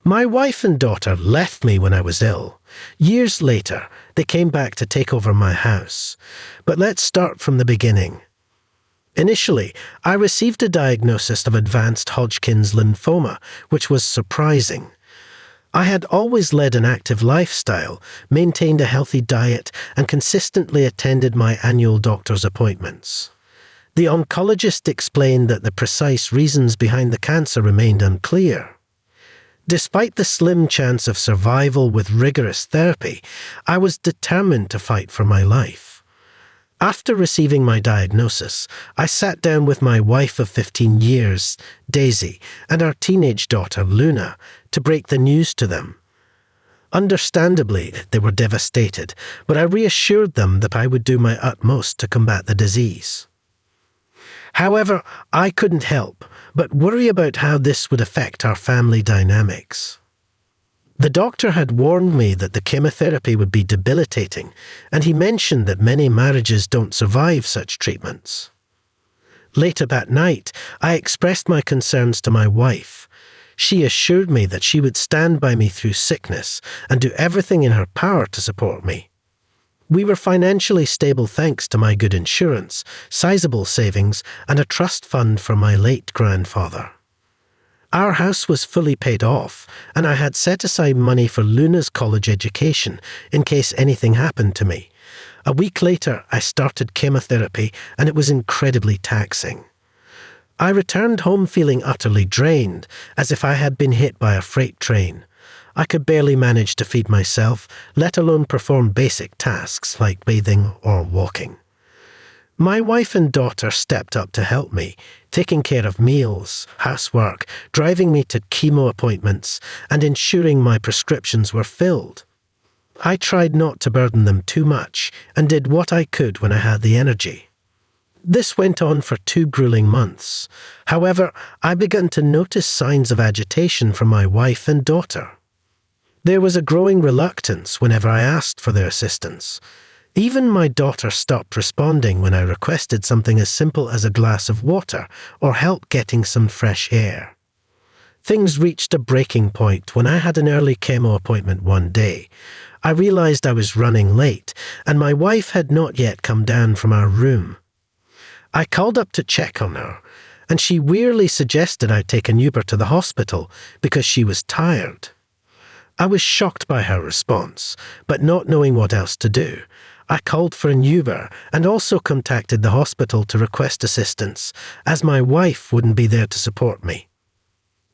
My wife and daughter left me when I was ill. Years later, they came back to take over my house. But let's start from the beginning. Initially, I received a diagnosis of advanced Hodgkin's lymphoma, which was surprising. I had always led an active lifestyle, maintained a healthy diet, and consistently attended my annual doctor's appointments. The oncologist explained that the precise reasons behind the cancer remained unclear. Despite the slim chance of survival with rigorous therapy, I was determined to fight for my life. After receiving my diagnosis, I sat down with my wife of 15 years, Daisy, and our teenage daughter, Luna, to break the news to them. Understandably, they were devastated, but I reassured them that I would do my utmost to combat the disease. However, I couldn't help but worry about how this would affect our family dynamics. The doctor had warned me that the chemotherapy would be debilitating, and he mentioned that many marriages don't survive such treatments. Later that night, I expressed my concerns to my wife. She assured me that she would stand by me through sickness and do everything in her power to support me. We were financially stable thanks to my good insurance, sizable savings, and a trust fund for my late grandfather. Our house was fully paid off, and I had set aside money for Luna's college education in case anything happened to me. A week later, I started chemotherapy, and it was incredibly taxing. I returned home feeling utterly drained, as if I had been hit by a freight train. I could barely manage to feed myself, let alone perform basic tasks like bathing or walking. My wife and daughter stepped up to help me, taking care of meals, housework, driving me to chemo appointments, and ensuring my prescriptions were filled. I tried not to burden them too much and did what I could when I had the energy. This went on for 2 grueling months. However, I began to notice signs of agitation from my wife and daughter. There was a growing reluctance whenever I asked for their assistance. Even my daughter stopped responding when I requested something as simple as a glass of water or help getting some fresh air. Things reached a breaking point when I had an early chemo appointment one day. I realized I was running late, and my wife had not yet come down from our room. I called up to check on her, and she wearily suggested I take an Uber to the hospital because she was tired. I was shocked by her response, but not knowing what else to do, I called for an Uber and also contacted the hospital to request assistance, as my wife wouldn't be there to support me.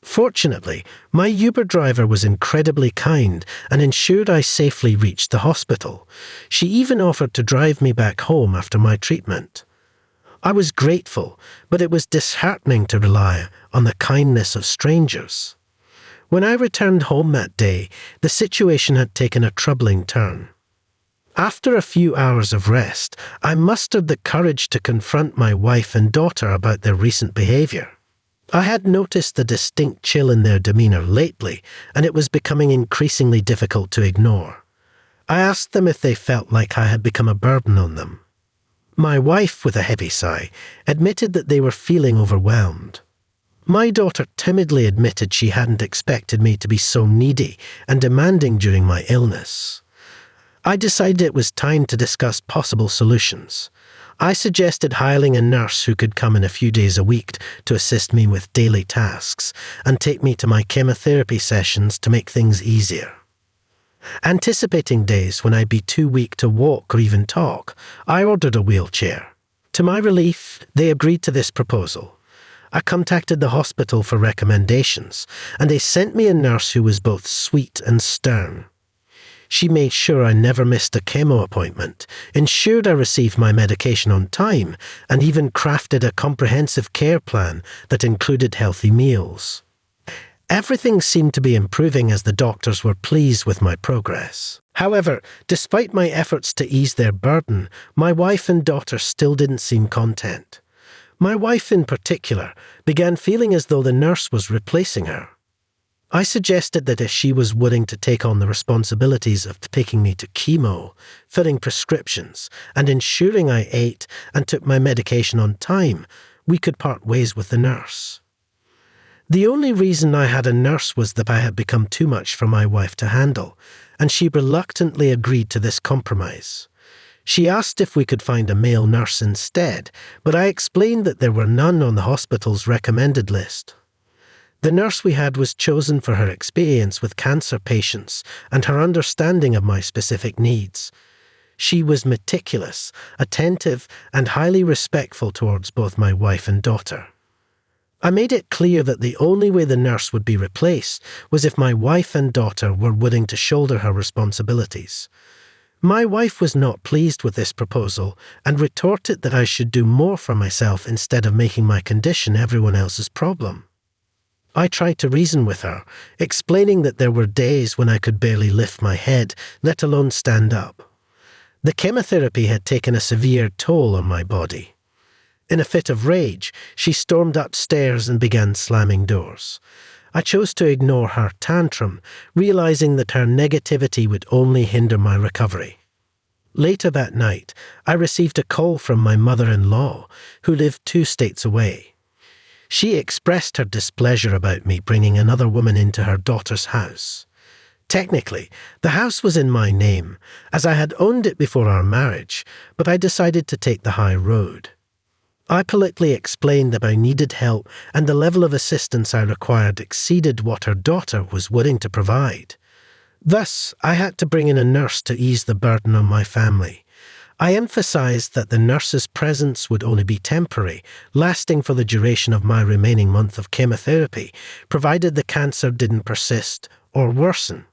Fortunately, my Uber driver was incredibly kind and ensured I safely reached the hospital. She even offered to drive me back home after my treatment. I was grateful, but it was disheartening to rely on the kindness of strangers. When I returned home that day, the situation had taken a troubling turn. After a few hours of rest, I mustered the courage to confront my wife and daughter about their recent behavior. I had noticed the distinct chill in their demeanor lately, and it was becoming increasingly difficult to ignore. I asked them if they felt like I had become a burden on them. My wife, with a heavy sigh, admitted that they were feeling overwhelmed. My daughter timidly admitted she hadn't expected me to be so needy and demanding during my illness. I decided it was time to discuss possible solutions. I suggested hiring a nurse who could come in a few days a week to assist me with daily tasks and take me to my chemotherapy sessions to make things easier. Anticipating days when I'd be too weak to walk or even talk, I ordered a wheelchair. To my relief, they agreed to this proposal. I contacted the hospital for recommendations, and they sent me a nurse who was both sweet and stern. She made sure I never missed a chemo appointment, ensured I received my medication on time, and even crafted a comprehensive care plan that included healthy meals. Everything seemed to be improving as the doctors were pleased with my progress. However, despite my efforts to ease their burden, my wife and daughter still didn't seem content. My wife in particular began feeling as though the nurse was replacing her. I suggested that if she was willing to take on the responsibilities of taking me to chemo, filling prescriptions, and ensuring I ate and took my medication on time, we could part ways with the nurse. The only reason I had a nurse was that I had become too much for my wife to handle, and she reluctantly agreed to this compromise. She asked if we could find a male nurse instead, but I explained that there were none on the hospital's recommended list. The nurse we had was chosen for her experience with cancer patients and her understanding of my specific needs. She was meticulous, attentive, and highly respectful towards both my wife and daughter. I made it clear that the only way the nurse would be replaced was if my wife and daughter were willing to shoulder her responsibilities. My wife was not pleased with this proposal and retorted that I should do more for myself instead of making my condition everyone else's problem. I tried to reason with her, explaining that there were days when I could barely lift my head, let alone stand up. The chemotherapy had taken a severe toll on my body. In a fit of rage, she stormed upstairs and began slamming doors. I chose to ignore her tantrum, realizing that her negativity would only hinder my recovery. Later that night, I received a call from my mother-in-law, who lived 2 states away. She expressed her displeasure about me bringing another woman into her daughter's house. Technically, the house was in my name, as I had owned it before our marriage, but I decided to take the high road. I politely explained that I needed help and the level of assistance I required exceeded what her daughter was willing to provide. Thus, I had to bring in a nurse to ease the burden on my family. I emphasized that the nurse's presence would only be temporary, lasting for the duration of my remaining month of chemotherapy, provided the cancer didn't persist or worsen.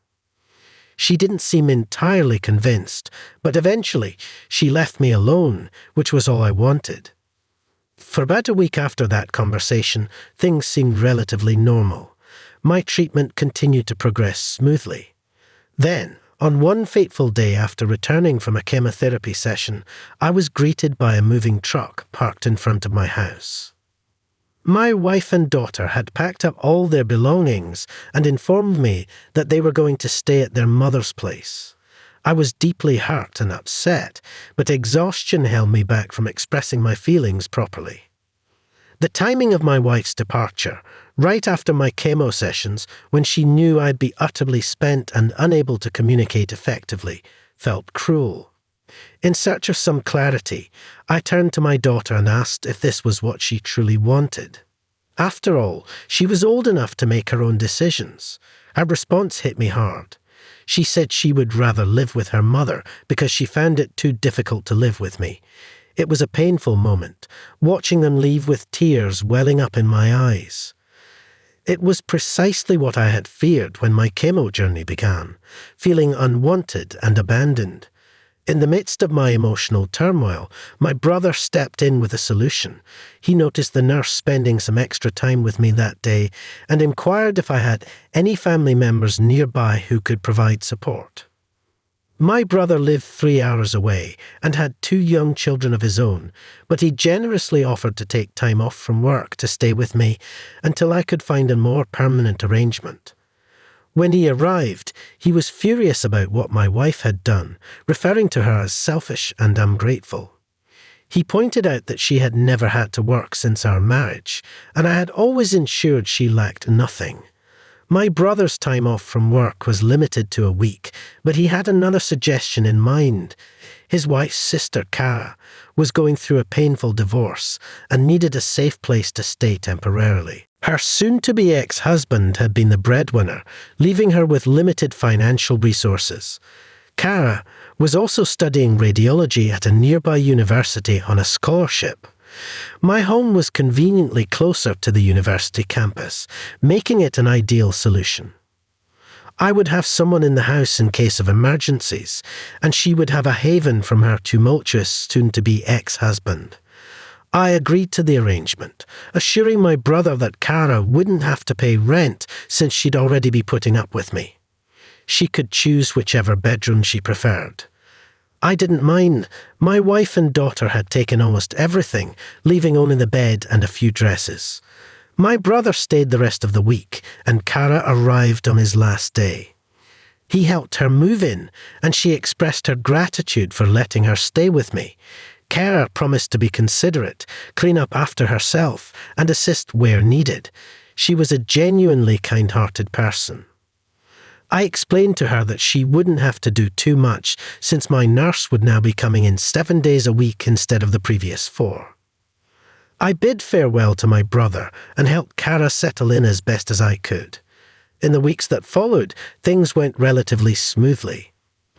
She didn't seem entirely convinced, but eventually she left me alone, which was all I wanted. For about a week after that conversation, things seemed relatively normal. My treatment continued to progress smoothly. Then, on one fateful day after returning from a chemotherapy session, I was greeted by a moving truck parked in front of my house. My wife and daughter had packed up all their belongings and informed me that they were going to stay at their mother's place. I was deeply hurt and upset, but exhaustion held me back from expressing my feelings properly. The timing of my wife's departure, right after my chemo sessions, when she knew I'd be utterly spent and unable to communicate effectively, felt cruel. In search of some clarity, I turned to my daughter and asked if this was what she truly wanted. After all, she was old enough to make her own decisions. Her response hit me hard. She said she would rather live with her mother because she found it too difficult to live with me. It was a painful moment, watching them leave with tears welling up in my eyes. It was precisely what I had feared when my chemo journey began, feeling unwanted and abandoned. In the midst of my emotional turmoil, my brother stepped in with a solution. He noticed the nurse spending some extra time with me that day and inquired if I had any family members nearby who could provide support. My brother lived 3 hours away and had 2 young children of his own, but he generously offered to take time off from work to stay with me until I could find a more permanent arrangement. When he arrived, he was furious about what my wife had done, referring to her as selfish and ungrateful. He pointed out that she had never had to work since our marriage, and I had always ensured she lacked nothing. My brother's time off from work was limited to a week, but he had another suggestion in mind. His wife's sister, Cara, was going through a painful divorce and needed a safe place to stay temporarily. Her soon-to-be ex-husband had been the breadwinner, leaving her with limited financial resources. Cara was also studying radiology at a nearby university on a scholarship. My home was conveniently closer to the university campus, making it an ideal solution. I would have someone in the house in case of emergencies, and she would have a haven from her tumultuous soon-to-be ex-husband. I agreed to the arrangement, assuring my brother that Cara wouldn't have to pay rent since she'd already be putting up with me. She could choose whichever bedroom she preferred. I didn't mind. My wife and daughter had taken almost everything, leaving only the bed and a few dresses. My brother stayed the rest of the week, and Cara arrived on his last day. He helped her move in, and she expressed her gratitude for letting her stay with me. Cara promised to be considerate, clean up after herself, and assist where needed. She was a genuinely kind-hearted person. I explained to her that she wouldn't have to do too much since my nurse would now be coming in 7 days a week instead of the previous 4. I bid farewell to my brother and helped Cara settle in as best as I could. In the weeks that followed, things went relatively smoothly.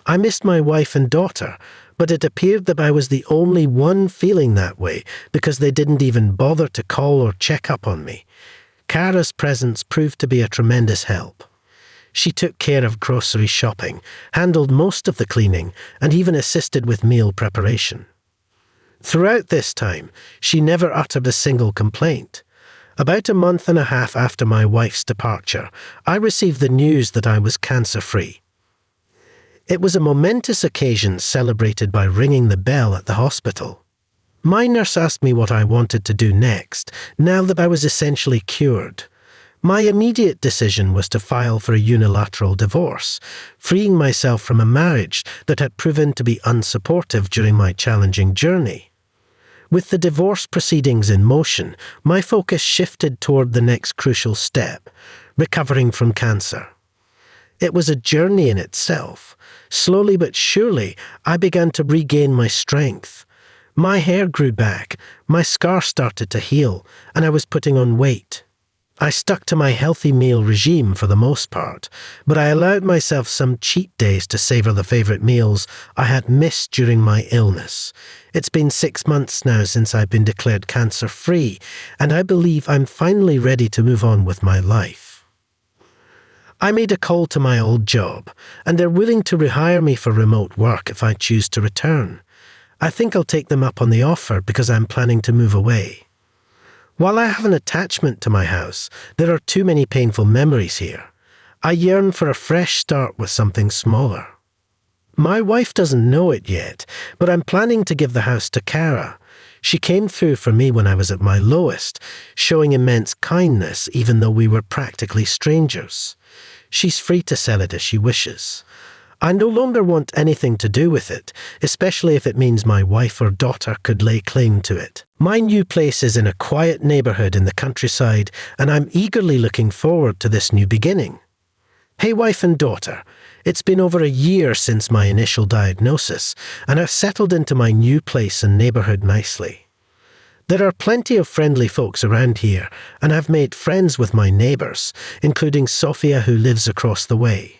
I missed my wife and daughter, but it appeared that I was the only one feeling that way because they didn't even bother to call or check up on me. Cara's presence proved to be a tremendous help. She took care of grocery shopping, handled most of the cleaning, and even assisted with meal preparation. Throughout this time, she never uttered a single complaint. About a month and a half after my wife's departure, I received the news that I was cancer-free. It was a momentous occasion celebrated by ringing the bell at the hospital. My nurse asked me what I wanted to do next, now that I was essentially cured. My immediate decision was to file for a unilateral divorce, freeing myself from a marriage that had proven to be unsupportive during my challenging journey. With the divorce proceedings in motion, my focus shifted toward the next crucial step, recovering from cancer. It was a journey in itself. Slowly but surely, I began to regain my strength. My hair grew back, my scar started to heal, and I was putting on weight. I stuck to my healthy meal regime for the most part, but I allowed myself some cheat days to savor the favorite meals I had missed during my illness. It's been 6 months now since I've been declared cancer-free, and I believe I'm finally ready to move on with my life. I made a call to my old job, and they're willing to rehire me for remote work if I choose to return. I think I'll take them up on the offer because I'm planning to move away. While I have an attachment to my house, there are too many painful memories here. I yearn for a fresh start with something smaller. My wife doesn't know it yet, but I'm planning to give the house to Cara. She came through for me when I was at my lowest, showing immense kindness even though we were practically strangers. She's free to sell it as she wishes. I no longer want anything to do with it, especially if it means my wife or daughter could lay claim to it. My new place is in a quiet neighborhood in the countryside, and I'm eagerly looking forward to this new beginning. Hey, wife and daughter, it's been over a year since my initial diagnosis, and I've settled into my new place and neighborhood nicely. There are plenty of friendly folks around here, and I've made friends with my neighbors, including Sophia, who lives across the way.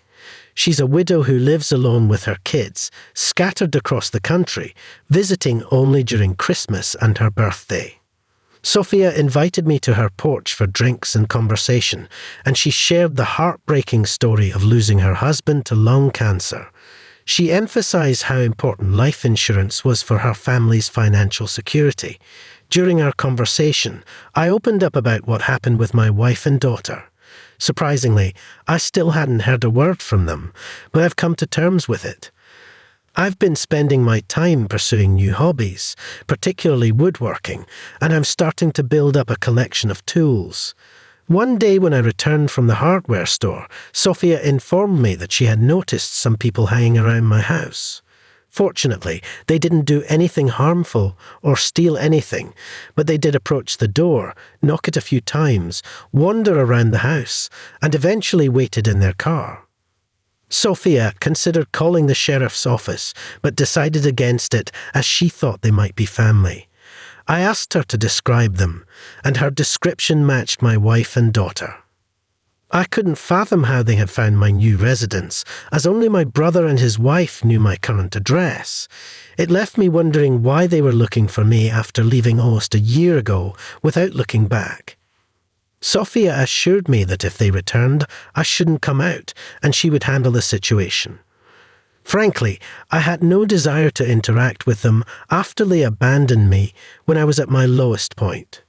She's a widow who lives alone with her kids, scattered across the country, visiting only during Christmas and her birthday. Sophia invited me to her porch for drinks and conversation, and she shared the heartbreaking story of losing her husband to lung cancer. She emphasized how important life insurance was for her family's financial security. During our conversation, I opened up about what happened with my wife and daughter. Surprisingly, I still hadn't heard a word from them, but I've come to terms with it. I've been spending my time pursuing new hobbies, particularly woodworking, and I'm starting to build up a collection of tools. One day when I returned from the hardware store, Sophia informed me that she had noticed some people hanging around my house. Fortunately, they didn't do anything harmful or steal anything, but they did approach the door, knock it a few times, wander around the house, and eventually waited in their car. Sophia considered calling the sheriff's office, but decided against it as she thought they might be family. I asked her to describe them, and her description matched my wife and daughter. I couldn't fathom how they had found my new residence, as only my brother and his wife knew my current address. It left me wondering why they were looking for me after leaving almost a year ago without looking back. Sophia assured me that if they returned, I shouldn't come out, and she would handle the situation. Frankly, I had no desire to interact with them after they abandoned me when I was at my lowest point.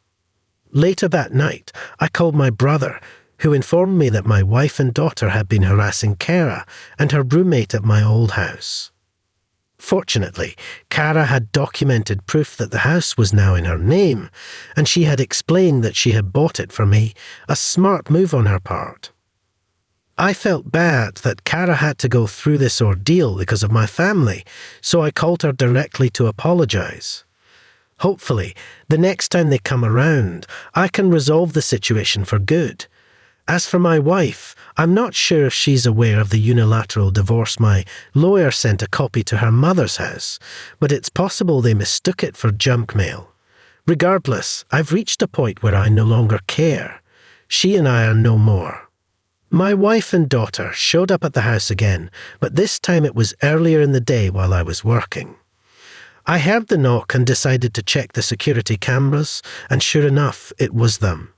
Later that night, I called my brother, who informed me that my wife and daughter had been harassing Cara and her roommate at my old house. Fortunately, Cara had documented proof that the house was now in her name, and she had explained that she had bought it for me, a smart move on her part. I felt bad that Cara had to go through this ordeal because of my family, so I called her directly to apologize. Hopefully, the next time they come around, I can resolve the situation for good. As for my wife, I'm not sure if she's aware of the unilateral divorce my lawyer sent a copy to her mother's house, but it's possible they mistook it for junk mail. Regardless, I've reached a point where I no longer care. She and I are no more. My wife and daughter showed up at the house again, but this time it was earlier in the day while I was working. I heard the knock and decided to check the security cameras, and sure enough, it was them.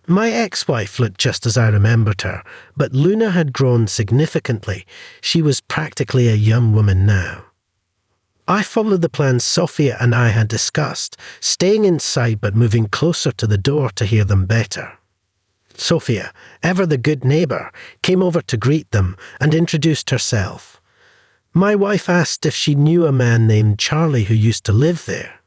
My ex-wife looked just as I remembered her, but Luna had grown significantly. She was practically a young woman now. I followed the plan Sophia and I had discussed, staying inside but moving closer to the door to hear them better. Sophia, ever the good neighbour, came over to greet them and introduced herself. My wife asked if she knew a man named Charlie who used to live there.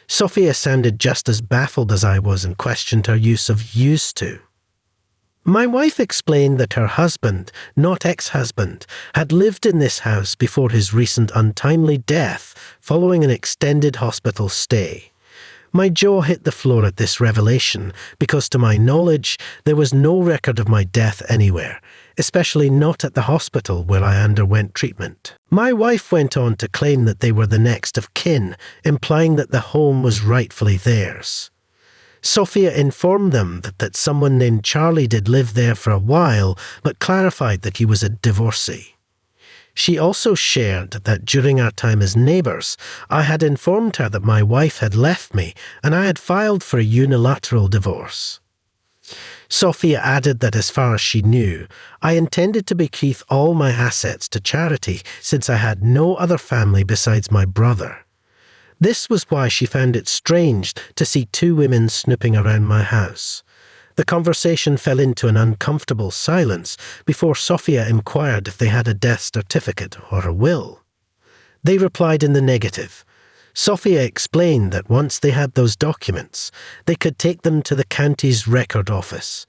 Sophia sounded just as baffled as I was and questioned her use of used to. My wife explained that her husband, not ex-husband, had lived in this house before his recent untimely death following an extended hospital stay. My jaw hit the floor at this revelation because, to my knowledge, there was no record of my death anywhere, especially not at the hospital where I underwent treatment. My wife went on to claim that they were the next of kin, implying that the home was rightfully theirs. Sophia informed them that someone named Charlie did live there for a while, but clarified that he was a divorcee. She also shared that during our time as neighbours, I had informed her that my wife had left me and I had filed for a unilateral divorce. Sophia added that as far as she knew, I intended to bequeath all my assets to charity since I had no other family besides my brother. This was why she found it strange to see two women snooping around my house. The conversation fell into an uncomfortable silence before Sophia inquired if they had a death certificate or a will. They replied in the negative. Sophia explained that once they had those documents, they could take them to the county's record office.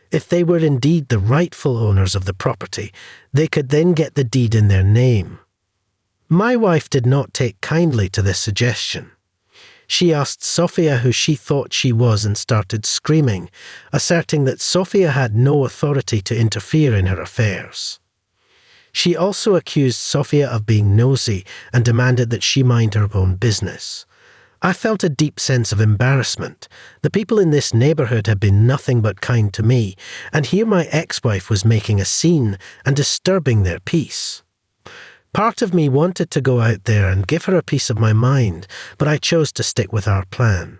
If they were indeed the rightful owners of the property, they could then get the deed in their name. My wife did not take kindly to this suggestion. She asked Sophia who she thought she was and started screaming, asserting that Sophia had no authority to interfere in her affairs. She also accused Sophia of being nosy and demanded that she mind her own business. I felt a deep sense of embarrassment. The people in this neighbourhood had been nothing but kind to me, and here my ex-wife was making a scene and disturbing their peace. Part of me wanted to go out there and give her a piece of my mind, but I chose to stick with our plan.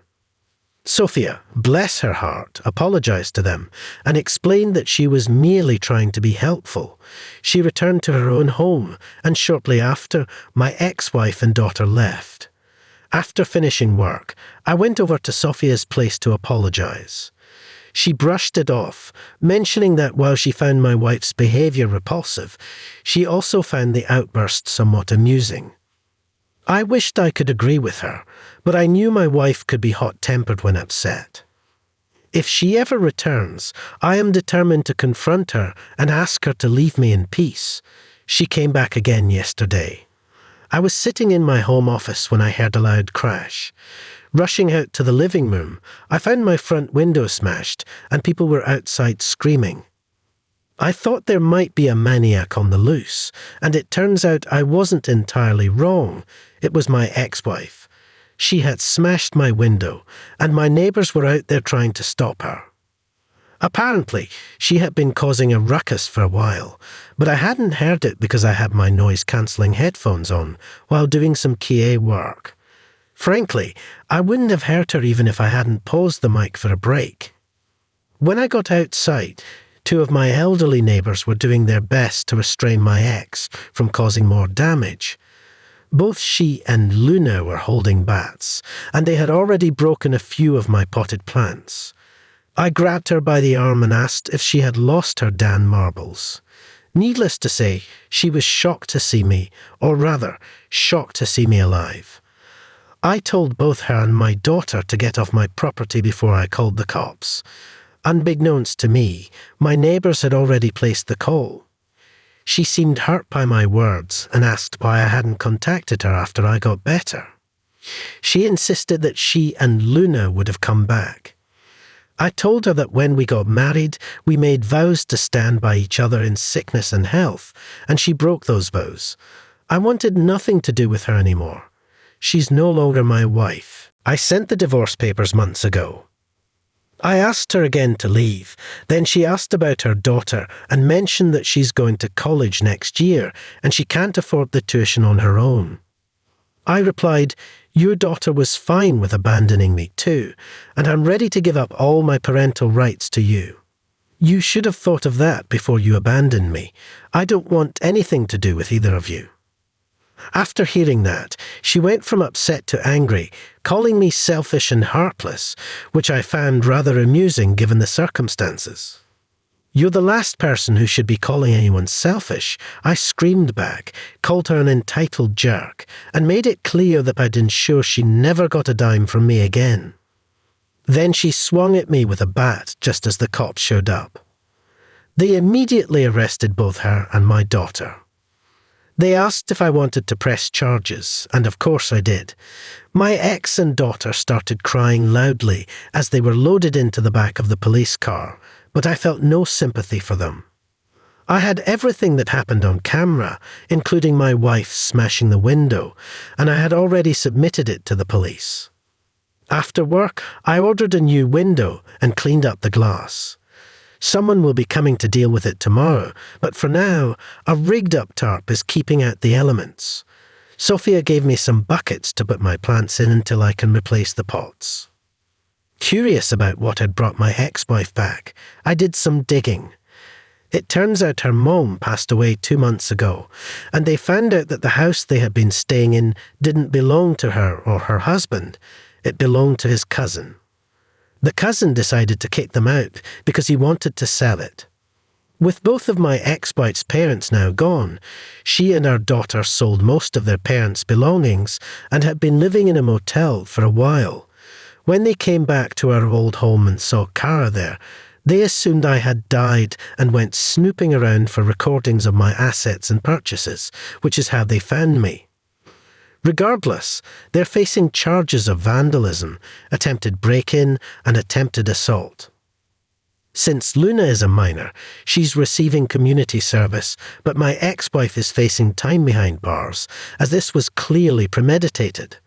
Sophia, bless her heart, apologised to them and explained that she was merely trying to be helpful. She returned to her own home, and shortly after, my ex-wife and daughter left. After finishing work, I went over to Sophia's place to apologise. She brushed it off, mentioning that while she found my wife's behaviour repulsive, she also found the outburst somewhat amusing. I wished I could agree with her, but I knew my wife could be hot-tempered when upset. If she ever returns, I am determined to confront her and ask her to leave me in peace. She came back again yesterday. I was sitting in my home office when I heard a loud crash. Rushing out to the living room, I found my front window smashed and people were outside screaming. I thought there might be a maniac on the loose, and it turns out I wasn't entirely wrong. It was my ex-wife. She had smashed my window, and my neighbours were out there trying to stop her. Apparently, she had been causing a ruckus for a while, but I hadn't heard it because I had my noise-cancelling headphones on while doing some QA work. Frankly, I wouldn't have heard her even if I hadn't paused the mic for a break. When I got outside, two of my elderly neighbours were doing their best to restrain my ex from causing more damage. Both she and Luna were holding bats, and they had already broken a few of my potted plants. I grabbed her by the arm and asked if she had lost her Dan marbles. Needless to say, she was shocked to see me, or rather, shocked to see me alive. I told both her and my daughter to get off my property before I called the cops. Unbeknownst to me, my neighbours had already placed the call. She seemed hurt by my words and asked why I hadn't contacted her after I got better. She insisted that she and Luna would have come back. I told her that when we got married, we made vows to stand by each other in sickness and health, and she broke those vows. I wanted nothing to do with her anymore. She's no longer my wife. I sent the divorce papers months ago. I asked her again to leave. Then she asked about her daughter and mentioned that she's going to college next year and she can't afford the tuition on her own. I replied, "Your daughter was fine with abandoning me too, and I'm ready to give up all my parental rights to you. You should have thought of that before you abandoned me. I don't want anything to do with either of you." After hearing that, she went from upset to angry, calling me selfish and heartless, which I found rather amusing given the circumstances. "You're the last person who should be calling anyone selfish," I screamed back, called her an entitled jerk, and made it clear that I'd ensure she never got a dime from me again. Then she swung at me with a bat just as the cops showed up. They immediately arrested both her and my daughter. They asked if I wanted to press charges, and of course I did. My ex and daughter started crying loudly as they were loaded into the back of the police car, but I felt no sympathy for them. I had everything that happened on camera, including my wife smashing the window, and I had already submitted it to the police. After work, I ordered a new window and cleaned up the glass. Someone will be coming to deal with it tomorrow, but for now, a rigged-up tarp is keeping out the elements. Sophia gave me some buckets to put my plants in until I can replace the pots. Curious about what had brought my ex-wife back, I did some digging. It turns out her mom passed away 2 months ago, and they found out that the house they had been staying in didn't belong to her or her husband. It belonged to his cousin. The cousin decided to kick them out because he wanted to sell it. With both of my ex-wife's parents now gone, she and her daughter sold most of their parents' belongings and had been living in a motel for a while. When they came back to our old home and saw Cara there, they assumed I had died and went snooping around for recordings of my assets and purchases, which is how they found me. Regardless, they're facing charges of vandalism, attempted break-in, and attempted assault. Since Luna is a minor, she's receiving community service, but my ex-wife is facing time behind bars, as this was clearly premeditated.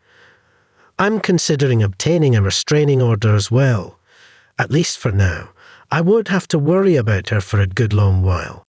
I'm considering obtaining a restraining order as well. At least for now. I won't have to worry about her for a good long while.